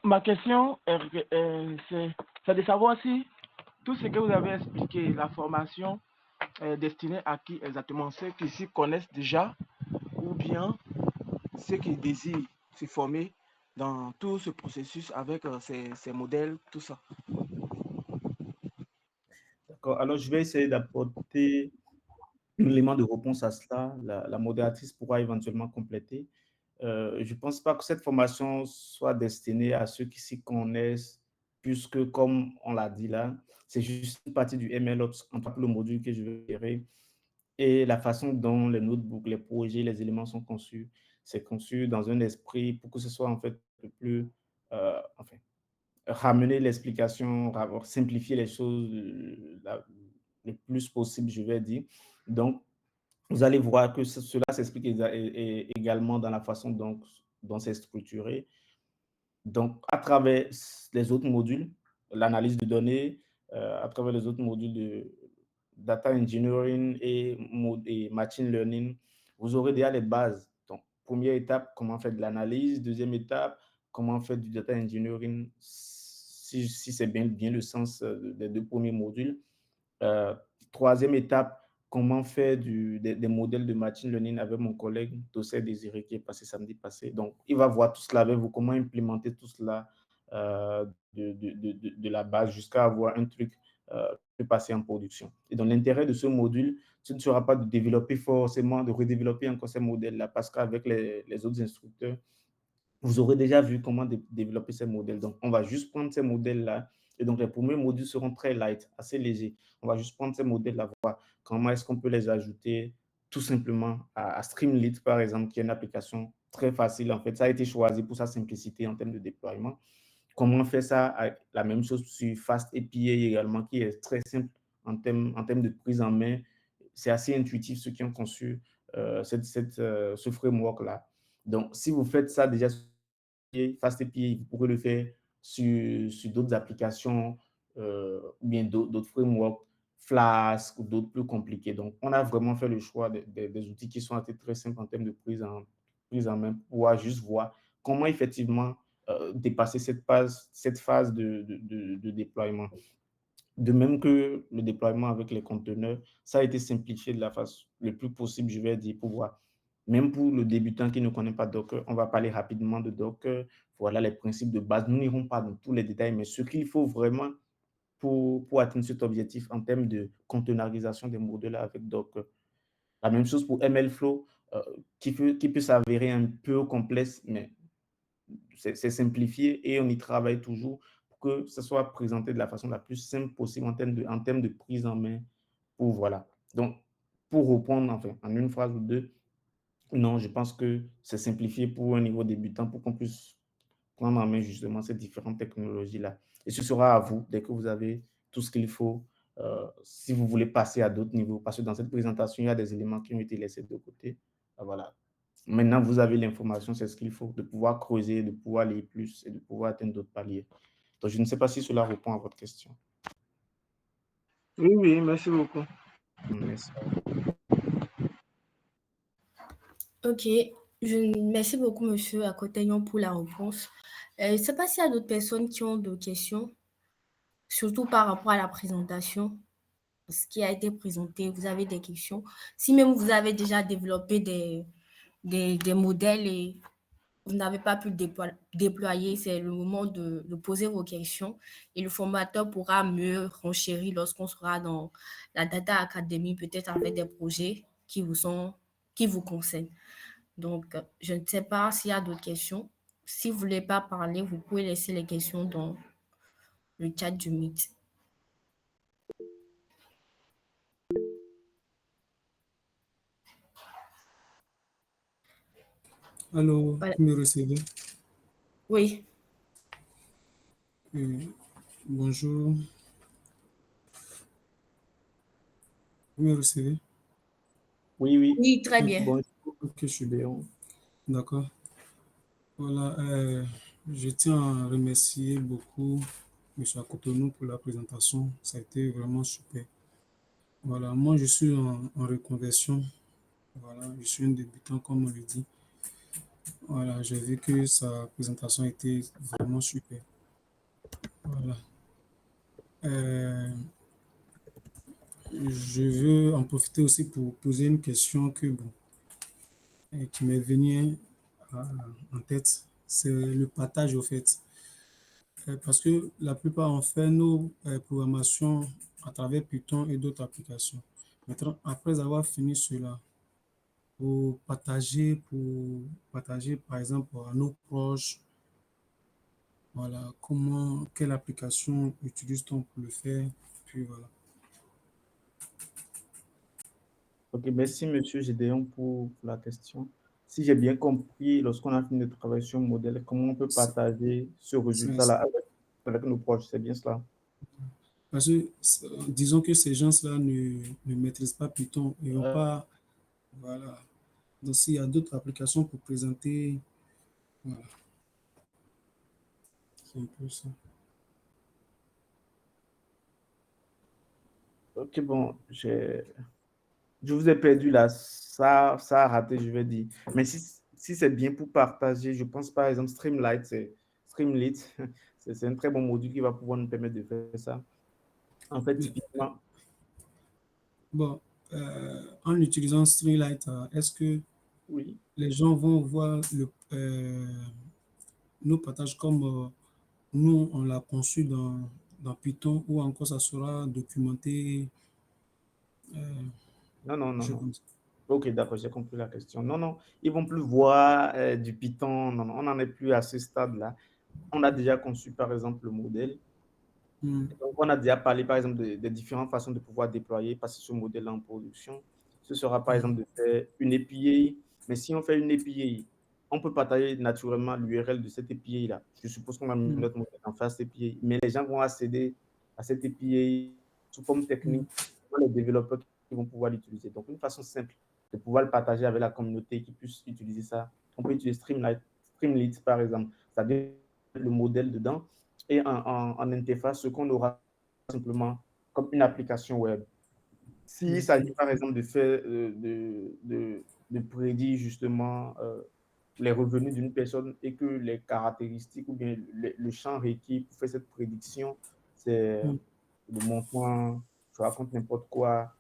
Ma question, c'est de savoir si tout ce que vous avez expliqué, la formation est destinée à qui exactement? Ceux qui s'y connaissent déjà ou bien ceux qui désirent se former dans tout ce processus avec ces modèles, tout ça. D'accord. Alors, je vais essayer d'apporter un élément de réponse à cela. La modératrice pourra éventuellement compléter. Je ne pense pas que cette formation soit destinée à ceux qui s'y connaissent, puisque, comme on l'a dit là, c'est juste une partie du MLOps, en tout cas le module que je vais gérer, et la façon dont les notebooks, les projets, les éléments sont conçus. C'est conçu dans un esprit pour que ce soit en fait le plus, enfin, ramener l'explication, simplifier les choses le plus possible, je vais dire. Donc, vous allez voir que cela s'explique également dans la façon dont c'est structuré. Donc, à travers les autres modules, l'analyse de données, à travers les autres modules de data engineering et machine learning, vous aurez déjà les bases. Donc, première étape, comment faire de l'analyse. Deuxième étape, comment faire du data engineering, si c'est bien le sens des deux premiers modules. Troisième étape, comment faire des modèles de machine learning avec mon collègue Dossé Désiré qui est passé samedi passé. Donc, il va voir tout cela avec vous, comment implémenter tout cela de la base jusqu'à avoir un truc qui peut passer en production. Et donc, l'intérêt de ce module, ce ne sera pas de développer forcément, de redévelopper encore ces modèles-là, parce qu'avec les autres instructeurs, vous aurez déjà vu comment développer ces modèles. Donc, on va juste prendre ces modèles-là. Et donc, les premiers modules seront très light, assez légers. On va juste prendre ces modèles-là, voir comment est-ce qu'on peut les ajouter tout simplement à Streamlit, par exemple, qui est une application très facile. En fait, ça a été choisi pour sa simplicité en termes de déploiement. Comment faire ça? La même chose sur Fast API également, qui est très simple en termes de prise en main. C'est assez intuitif, ceux qui ont conçu ce framework-là. Donc, si vous faites ça déjà FastAPI, vous pourrez le faire sur d'autres applications ou bien d'autres frameworks, Flask ou d'autres plus compliqués. Donc, on a vraiment fait le choix des outils qui sont très simples en termes de prise en main pour pouvoir juste voir comment effectivement dépasser cette phase de déploiement. De même que le déploiement avec les conteneurs, ça a été simplifié de la façon le plus possible, je vais dire, pour voir. Même pour le débutant qui ne connaît pas Docker, on va parler rapidement de Docker. Voilà les principes de base. Nous n'irons pas dans tous les détails, mais ce qu'il faut vraiment pour atteindre cet objectif en termes de conteneurisation des modèles avec Docker. La même chose pour MLflow, qui peut s'avérer un peu complexe, mais c'est simplifié et on y travaille toujours pour que ce soit présenté de la façon la plus simple possible en termes de prise en main. Pour, voilà. Donc, pour répondre enfin, en une phrase ou deux, non, je pense que c'est simplifié pour un niveau débutant pour qu'on puisse prendre en main justement ces différentes technologies-là. Et ce sera à vous, dès que vous avez tout ce qu'il faut, si vous voulez passer à d'autres niveaux, parce que dans cette présentation, il y a des éléments qui ont été laissés de côté. Voilà. Maintenant, vous avez l'information, c'est ce qu'il faut, de pouvoir creuser, de pouvoir lire plus et de pouvoir atteindre d'autres paliers. Donc, je ne sais pas si cela répond à votre question. Oui, oui, merci beaucoup. Merci. Ok, merci beaucoup, monsieur Akotayon, pour la réponse. Je ne sais pas s'il y a d'autres personnes qui ont des questions, surtout par rapport à la présentation, ce qui a été présenté. Vous avez des questions. Si même vous avez déjà développé des modèles et vous n'avez pas pu le déployer, c'est le moment de poser vos questions et le formateur pourra mieux renchérir lorsqu'on sera dans la Data Academy, peut-être avec des projets qui vous concernent. Donc, je ne sais pas s'il y a d'autres questions. Si vous ne voulez pas parler, vous pouvez laisser les questions dans le chat du Meet. Allô, Voilà. vous me recevez? Oui, Euh, Bonjour, vous me recevez? Oui, oui. oui, très bien. Bonjour, Ok, je suis bien. Léon. D'accord. Voilà, je tiens à remercier beaucoup M. Akotonou pour la présentation. Ça a été vraiment super. Voilà, moi je suis en reconversion. Voilà, je suis un débutant comme on le dit. Voilà, j'ai vu que sa présentation était vraiment super. Voilà. Euh, je veux en profiter aussi pour poser une question qui m'est venue en tête, c'est le partage au fait. Parce que la plupart ont fait nos programmations à travers Python et d'autres applications. Maintenant, après avoir fini cela, pour partager par exemple à nos proches, voilà, quelle application utilise-t-on pour le faire? Puis voilà. OK, merci, Monsieur Gédéon, pour la question. Si j'ai bien compris, lorsqu'on a fini de travailler sur un modèle, comment on peut C'est partager ce c'est résultat-là ça. avec nos proches, c'est bien cela? Parce que disons que ces gens-là ne maîtrisent pas Python, ils vont Euh, pas, voilà. Donc s'il y a d'autres applications pour présenter, voilà, c'est un peu ça. OK, bon, je vous ai perdu là. Ça a raté, je vais dire. Mais si c'est bien pour partager, je pense par exemple Streamlit, c'est un très bon module qui va pouvoir nous permettre de faire ça. En fait, Mais, typiquement, bon, en utilisant Streamlight, est-ce que oui. les gens vont voir nos partages comme nous, on l'a conçu dans Python ou encore ça sera documenté, euh, Non, non, non, je non. comme ça. Ok, d'accord, j'ai compris la question. Non, non, ils vont plus voir du Python. Non, non, on n'en est plus à ce stade-là. On a déjà conçu, par exemple, le modèle. Hmm, Donc, on a déjà parlé, par exemple, des différentes façons de pouvoir déployer, passer ce modèle en production. Ce sera, par exemple, hmm, de faire une API. Mais si on fait une API, on peut partager naturellement l'URL de cette API-là. Je suppose qu'on va mettre hmm, notre modèle en face API. Mais les gens vont accéder à cette API sous forme hmm, technique, les développeurs qui vont pouvoir l'utiliser. Donc, une façon simple de pouvoir le partager avec la communauté qui puisse utiliser ça. On peut utiliser Streamlit, par exemple. C'est-à-dire le modèle dedans et en interface, ce qu'on aura simplement comme une application web. S'il ok, s'agit par exemple de faire, de prédire justement les revenus d'une personne et que les caractéristiques ou bien le champ requis pour faire cette prédiction, c'est hmm, le montant, je raconte n'importe quoi,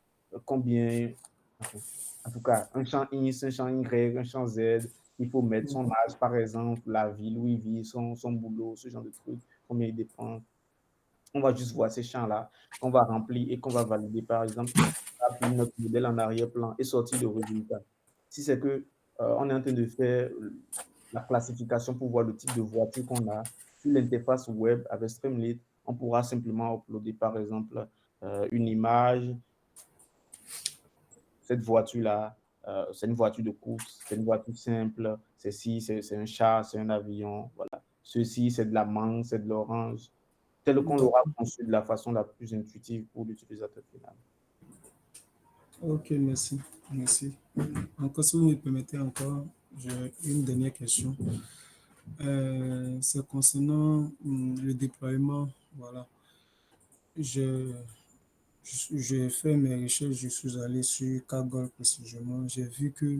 combien, enfin, en tout cas, un champ X, un champ Y, un champ Z, il faut mettre son âge, par exemple, la ville où il vit, son boulot, ce genre de trucs, combien il dépense. On va juste voir ces champs-là qu'on va remplir et qu'on va valider, par exemple, appuyer notre modèle en arrière-plan et sortir le résultat. Si c'est que on est en train de faire la classification pour voir le type de voiture qu'on a sur l'interface web avec Streamlit, on pourra simplement uploader, par exemple, une image. Cette voiture-là, c'est une voiture de course, c'est une voiture simple, ceci, c'est un chat, c'est un avion, voilà. Ceci, c'est de la mangue, c'est de l'orange, tel qu'on l'aura D'accord. conçu de la façon la plus intuitive pour l'utilisateur final. Ok, merci. Merci. Encore, si vous me permettez encore, j'ai une dernière question. C'est concernant le déploiement. Voilà. Je, j'ai fait mes recherches, je suis allé sur Kaggle précisément. J'ai vu que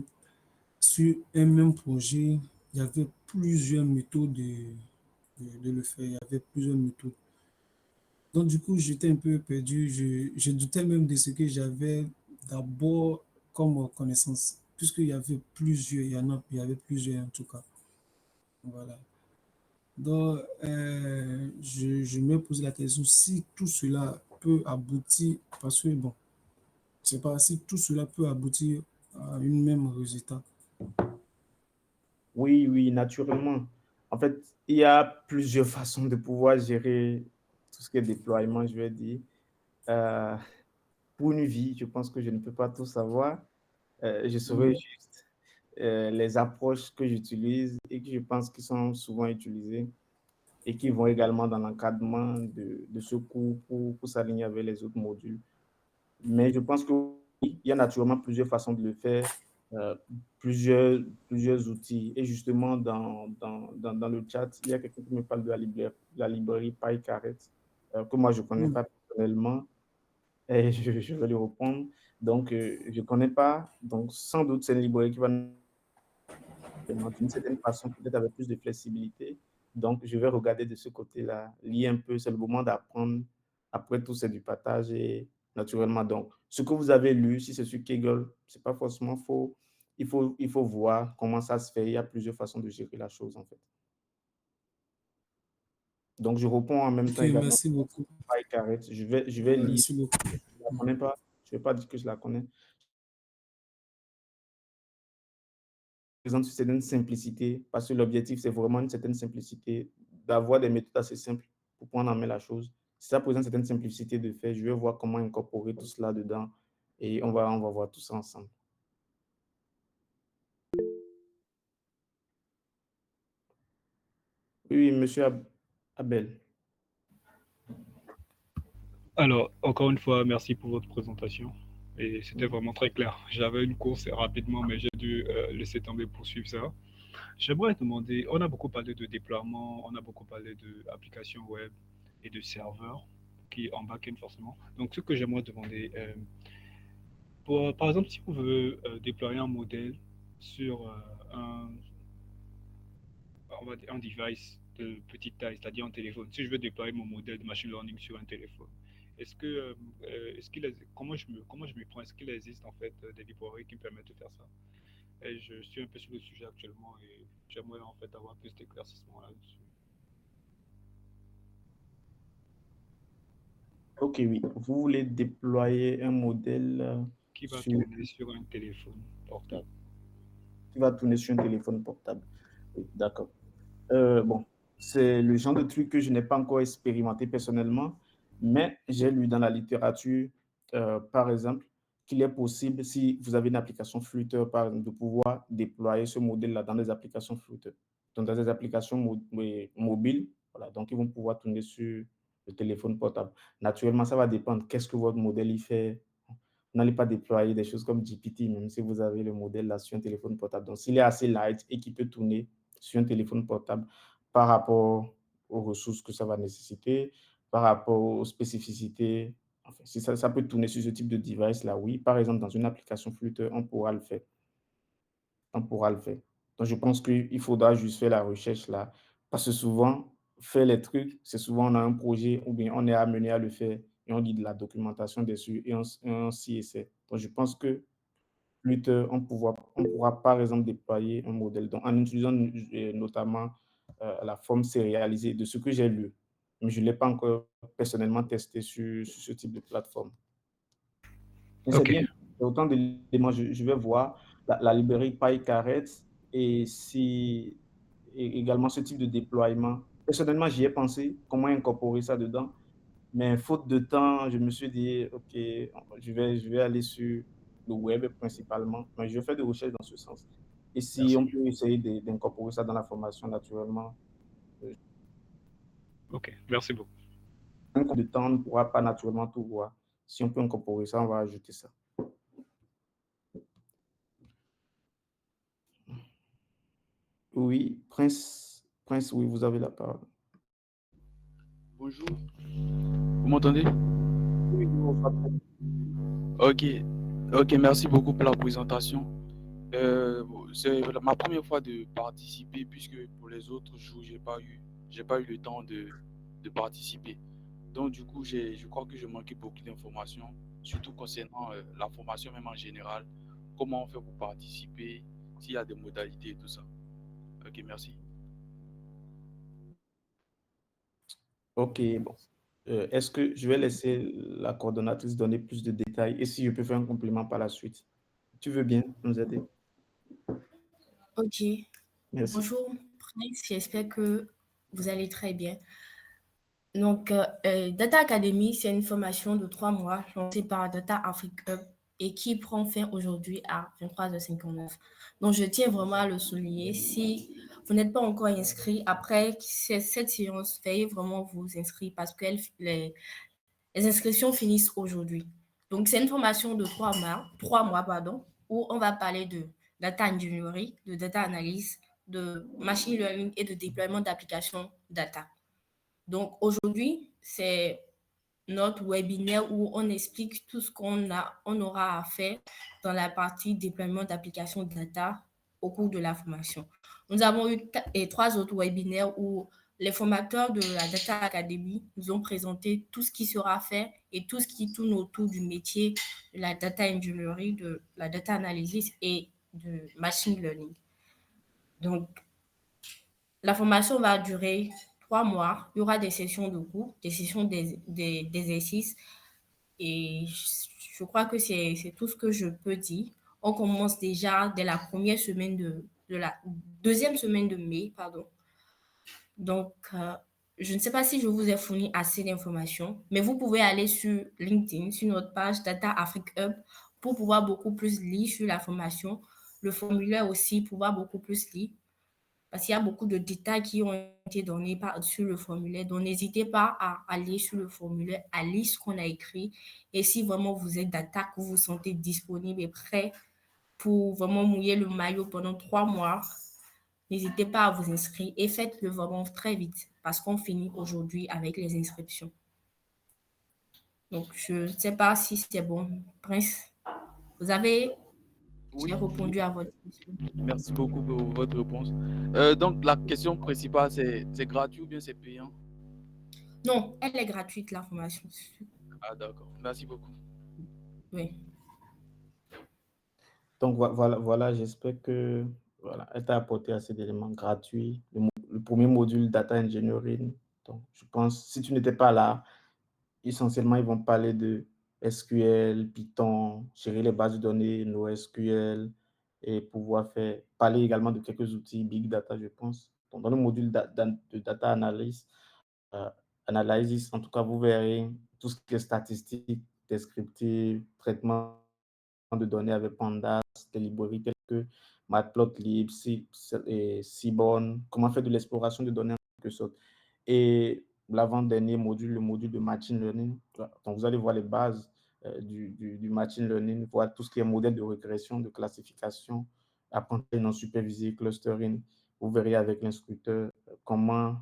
sur un même projet, il y avait plusieurs méthodes de le faire. Il y avait plusieurs méthodes. Donc, du coup, j'étais un peu perdu. Je doutais même de ce que j'avais d'abord comme connaissance, puisqu'il y avait plusieurs, il y avait plusieurs en tout cas. Voilà. Donc, je me pose la question si tout cela peut aboutir, parce que bon, c'est pas si tout cela peut aboutir à une même résultat. Oui, oui, naturellement. En fait, il y a plusieurs façons de pouvoir gérer tout ce qui est déploiement, je vais dire. Euh, pour une vie, je pense que je ne peux pas tout savoir. Je saurais Mhm. juste les approches que j'utilise et que je pense qui sont souvent utilisées et qui vont également dans l'encadrement de ce cours pour s'aligner avec les autres modules. Mais je pense que oui, il y a naturellement plusieurs façons de le faire, euh, plusieurs outils. Et justement, dans le chat, il y a quelqu'un qui me parle de la librairie PyCaret, que moi, je ne connais Mhm. pas personnellement, et je vais lui répondre. Donc, je ne connais pas. Donc, sans doute, c'est une librairie qui va d'une certaine façon, peut-être avec plus de flexibilité. Donc, je vais regarder de ce côté-là, lire un peu, c'est le moment d'apprendre. Après tout, c'est du partage et naturellement. Donc, ce que vous avez lu, si c'est sur Kaggle, ce n'est pas forcément faux. Il faut voir comment ça se fait. Il y a plusieurs façons de gérer la chose, en fait. Donc, je réponds en même Ok, temps également merci beaucoup. par Carrette. Je vais lire. Merci beaucoup. Je ne la connais pas. Je ne vais pas dire que je la connais. Présente une certaine simplicité, parce que l'objectif, c'est vraiment une certaine simplicité, d'avoir des méthodes assez simples pour prendre en main la chose. Si ça présente une certaine simplicité de faire, je vais voir comment incorporer tout cela dedans et on va voir tout ça ensemble. Oui, monsieur Abel. Alors, encore une fois, merci pour votre présentation. Et c'était vraiment très clair. J'avais une course rapidement, mais j'ai dû laisser tomber pour suivre ça. J'aimerais demander, on a beaucoup parlé de déploiement, on a beaucoup parlé d'applications web et de serveurs qui en back-end forcément. Donc, ce que j'aimerais demander, par exemple, si on veut déployer un modèle sur un, on va dire un device de petite taille, c'est-à-dire un téléphone, si je veux déployer mon modèle de machine learning sur un téléphone, comment je m'y prends? Est-ce qu'il existe en fait des librairies qui me permettent de faire ça? Et je suis un peu sur le sujet actuellement et j'aimerais en fait avoir plus d'éclaircissement là-dessus. Ok, oui. Vous voulez déployer un modèle Qui va tourner sur un téléphone portable. qui va tourner sur un téléphone portable. Oui, d'accord. Bon, c'est le genre de truc que je n'ai pas encore expérimenté personnellement, mais j'ai lu dans la littérature, par exemple, qu'il est possible, si vous avez une application Flutter, par exemple, de pouvoir déployer ce modèle-là dans des applications Flutter, donc dans des applications mobiles, voilà, donc ils vont pouvoir tourner sur le téléphone portable. Naturellement, ça va dépendre qu'est-ce que votre modèle y fait. Vous n'allez pas déployer des choses comme GPT, même si vous avez le modèle là sur un téléphone portable. Donc, s'il est assez light et qu'il peut tourner sur un téléphone portable par rapport aux ressources que ça va nécessiter, par rapport aux spécificités, enfin, si ça peut tourner sur ce type de device là, oui. Par exemple, dans une application Flutter, on pourra le faire. On pourra le faire. Donc, je pense qu'il faudra juste faire la recherche là. Parce que souvent, faire les trucs, c'est souvent on a un projet ou bien on est amené à le faire et on lit de la documentation dessus et on s'y essaie. Donc, je pense que plus tard, on pourra par exemple déployer un modèle en utilisant notamment la forme sérialisée de ce que j'ai lu. Mais je ne l'ai pas encore personnellement testé sur ce type de plateforme. Mais c'est Ok, bien, c'est autant d'éléments. Je vais voir la librairie PyCaret et si et également ce type de déploiement. Personnellement, j'y ai pensé, comment incorporer ça dedans, mais faute de temps, je me suis dit, OK, je vais aller sur le web principalement, mais je vais faire des recherches dans ce sens. Et si merci. on peut essayer d'incorporer ça dans la formation naturellement, Ok, merci beaucoup. un coup de temps, on ne pourra pas naturellement tout voir. Si on peut incorporer ça, on va ajouter ça. Oui, Prince, oui, vous avez la parole. Bonjour, vous m'entendez? Oui, je vous reçois très Ok, ok, merci beaucoup pour la présentation. C'est ma première fois de participer puisque pour les autres jours, j'ai pas eu le temps de participer. Donc du coup, je crois que je manquais beaucoup d'informations, surtout concernant la formation même en général. Comment on fait pour participer, s'il y a des modalités et tout ça. Ok, merci. OK, bon. Est-ce que je vais laisser la coordonnatrice donner plus de détails et si je peux faire un complément par la suite? Tu veux bien nous aider? Ok. Merci. Bonjour, Prince. J'espère que vous allez très bien. Donc, Data Academy, c'est une formation de 3 mois lancée par Data Afrique Hub et qui prend fin aujourd'hui à 23h59. Donc, je tiens vraiment à le souligner. Si vous n'êtes pas encore inscrit, après cette séance, veuillez vraiment vous inscrire parce que les inscriptions finissent aujourd'hui. Donc, c'est une formation de 3 mois, où on va parler de data engineering, de data analyse, de machine learning et de déploiement d'applications data. Donc aujourd'hui, c'est notre webinaire où on explique tout ce on aura à faire dans la partie déploiement d'applications data au cours de la formation. Nous avons eu 3 autres webinaires où les formateurs de la Data Academy nous ont présenté tout ce qui sera fait et tout ce qui tourne autour du métier de la data engineering, de la data analysis et de machine learning. Donc, la formation va durer 3 mois. Il y aura des sessions de cours, des sessions d'exercices. Et je crois que c'est tout ce que je peux dire. On commence déjà dès la première semaine de la deuxième semaine de mai, pardon. Donc, je ne sais pas si je vous ai fourni assez d'informations, mais vous pouvez aller sur LinkedIn, sur notre page Data Afrique Hub, pour pouvoir beaucoup plus lire sur la formation. Le formulaire aussi, pour pouvoir beaucoup plus lire parce qu'il y a beaucoup de détails qui ont été donnés sur le formulaire. Donc, n'hésitez pas à aller sur le formulaire, à lire ce qu'on a écrit. Et si vraiment vous êtes d'attaque, vous vous sentez disponible et prêt pour vraiment mouiller le maillot pendant 3 mois, n'hésitez pas à vous inscrire et faites-le vraiment très vite parce qu'on finit aujourd'hui avec les inscriptions. Donc, je ne sais pas si c'est bon. Prince, vous avez Oui, répondu à votre question. merci beaucoup pour votre réponse. Donc la question principale, c'est gratuit ou bien c'est payant? Non, elle est gratuite, la formation. Ah d'accord, merci beaucoup. Oui. Donc voilà, j'espère que voilà, elle t'a apporté assez d'éléments gratuits. Le premier module Data Engineering. Donc, je pense, si tu n'étais pas là, essentiellement, ils vont parler de SQL, Python, gérer les bases de données, NoSQL, et pouvoir parler également de quelques outils Big Data, je pense. Donc, dans le module de Data Analysis, euh, Analysis, en tout cas, vous verrez tout ce qui est statistique, descriptif, traitement de données avec Pandas, des librairies telles que Matplotlib, Seaborn, comment faire de l'exploration de données en quelque sorte. Et l'avant-dernier module, le module de machine learning. Donc, vous allez voir les bases du machine learning, voir tout ce qui est modèle de régression, de classification, apprentissage non supervisé, clustering. Vous verrez avec l'instructeur comment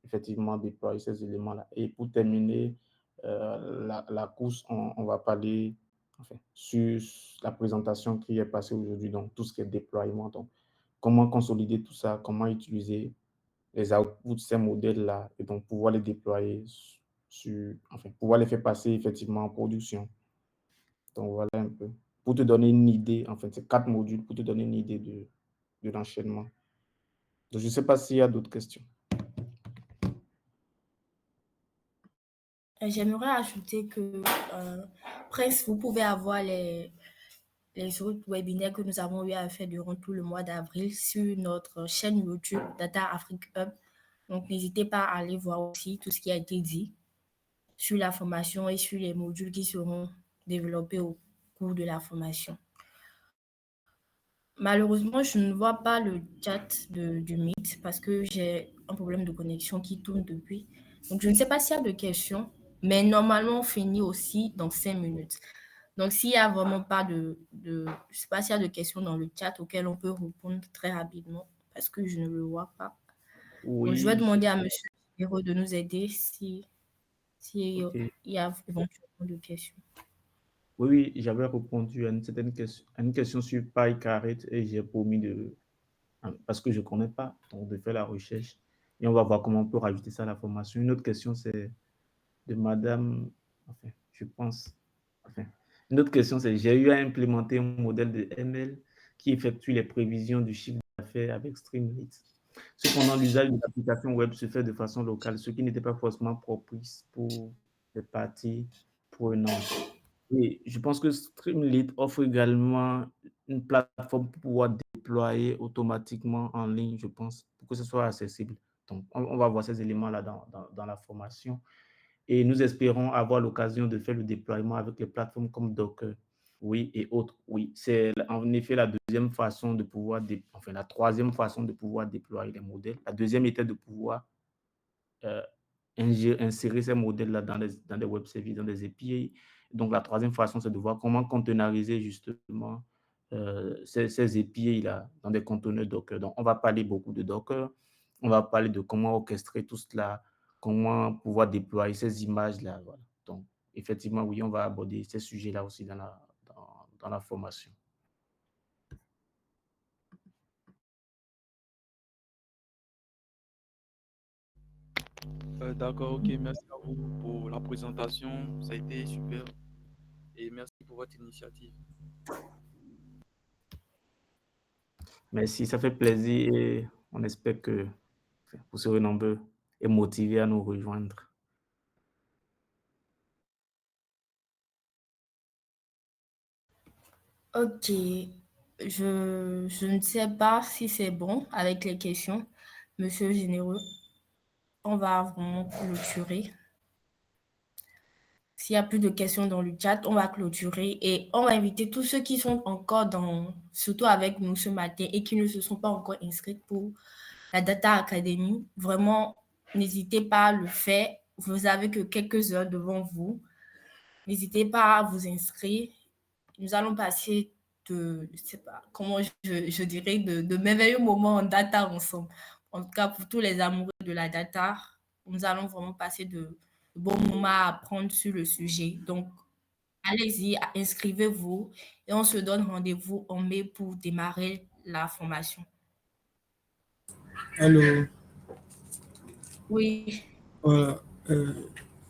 effectivement déployer ces éléments-là. Et pour terminer la course, on va parler enfin, sur la présentation qui est passée aujourd'hui, donc tout ce qui est déploiement. Donc, comment consolider tout ça, comment utiliser les outputs de ces modèles-là et donc pouvoir les déployer enfin, pouvoir les faire passer effectivement en production. Donc voilà un peu. Pour te donner une idée, en fait, c'est 4 modules pour te donner une idée de l'enchaînement. Donc je ne sais pas s'il y a d'autres questions. J'aimerais ajouter que, Prince, vous pouvez avoir les autres webinaires que nous avons eu à faire durant tout le mois d'avril sur notre chaîne YouTube Data Afrique Hub. Donc, n'hésitez pas à aller voir aussi tout ce qui a été dit sur la formation et sur les modules qui seront développés au cours de la formation. Malheureusement, je ne vois pas le chat du Meet parce que j'ai un problème de connexion qui tourne depuis. Donc, je ne sais pas s'il y a de questions, mais normalement, on finit aussi dans 5 minutes. Donc, s'il n'y a vraiment pas je ne sais pas s'il y a de questions dans le chat auxquelles on peut répondre très rapidement parce que je ne le vois pas. Donc, je vais Oui, demander à M. Hérault de nous aider s'il ok. y a éventuellement de questions. Oui, j'avais répondu à une question sur PyCaret et j'ai promis parce que je ne connais pas, donc de faire la recherche et on va voir comment on peut rajouter ça à la formation. Une autre question, c'est de Madame, enfin, je pense, enfin, une autre question, c'est j'ai eu à implémenter un modèle de ML qui effectue les prévisions du chiffre d'affaires avec Streamlit. Cependant, l'usage de l'application web se fait de façon locale, ce qui n'était pas forcément propice pour les parties prenantes. Et je pense que Streamlit offre également une plateforme pour pouvoir déployer automatiquement en ligne, je pense, pour que ce soit accessible. Donc, on va voir ces éléments-là dans la formation. Et nous espérons avoir l'occasion de faire le déploiement avec les plateformes comme Docker, oui, et autres. Oui, c'est en effet la deuxième façon de pouvoir, enfin la troisième façon de pouvoir déployer les modèles. La deuxième était de pouvoir euh, insérer ces modèles-là dans des web services, dans des API. Donc, la troisième façon, c'est de voir comment containeriser justement ces API-là dans des conteneurs Docker. Donc, on va parler beaucoup de Docker. On va parler de comment orchestrer tout cela, comment pouvoir déployer ces images-là. Voilà. Donc, effectivement, oui, on va aborder ces sujets-là aussi dans la formation. D'accord, ok, merci à vous pour la présentation, ça a été super et merci pour votre initiative. Merci, ça fait plaisir et on espère que vous serez nombreux et motivés à nous rejoindre. Ok, je ne sais pas si c'est bon avec les questions. Monsieur Généreux, on va vraiment clôturer. S'il n'y a plus de questions dans le chat, on va clôturer et on va inviter tous ceux qui sont encore surtout avec nous ce matin et qui ne se sont pas encore inscrits pour la Data Academy. Vraiment, n'hésitez pas à le faire. Vous n'avez que quelques heures devant vous. N'hésitez pas à vous inscrire. Nous allons passer je ne sais pas comment je dirais, de merveilleux moments en data ensemble. En tout cas, pour tous les amoureux de la data, nous allons vraiment passer de bons moments à apprendre sur le sujet. Donc, allez-y, inscrivez-vous et on se donne rendez-vous en mai pour démarrer la formation. Allô, Oui, voilà.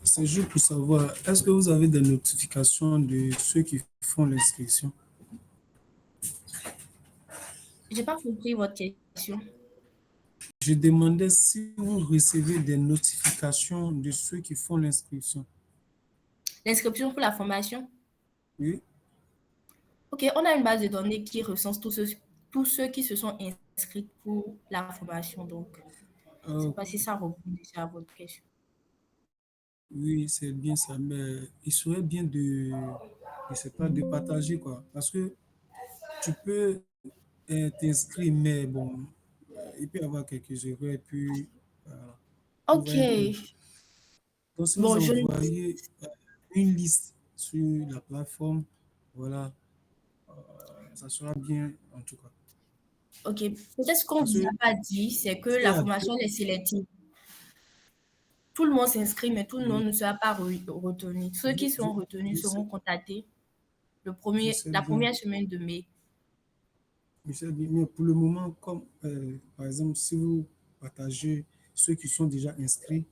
C'est juste pour savoir, est-ce que vous avez des notifications de ceux qui font l'inscription? je n'ai pas compris votre question. Je demandais si vous recevez des notifications de ceux qui font l'inscription. L'inscription pour la formation? Oui. Ok, on a une base de données qui recense tous ceux qui se sont inscrits pour la formation. Donc, je ne sais pas si ça répond déjà à votre question. Oui, c'est bien ça, mais il serait bien je sais pas, de partager quoi. Parce que tu peux t'inscrire, mais bon, il peut y avoir quelques erreurs et puis vous Ok. voyez un peu. Donc, si vous Bon, envoyez une liste sur la plateforme, voilà, ça sera bien en tout cas. ok. Peut-être ce qu'on ne Parce vous que a pas dit, c'est que s'il y la a formation est sélective. Tout le monde s'inscrit, mais tout le monde oui, ne sera pas retenu. Ceux qui je, seront retenus je sais, seront contactés je sais la bien. première semaine de mai. Je sais bien, mais pour le moment, comme par exemple, si vous partagez ceux qui sont déjà inscrits,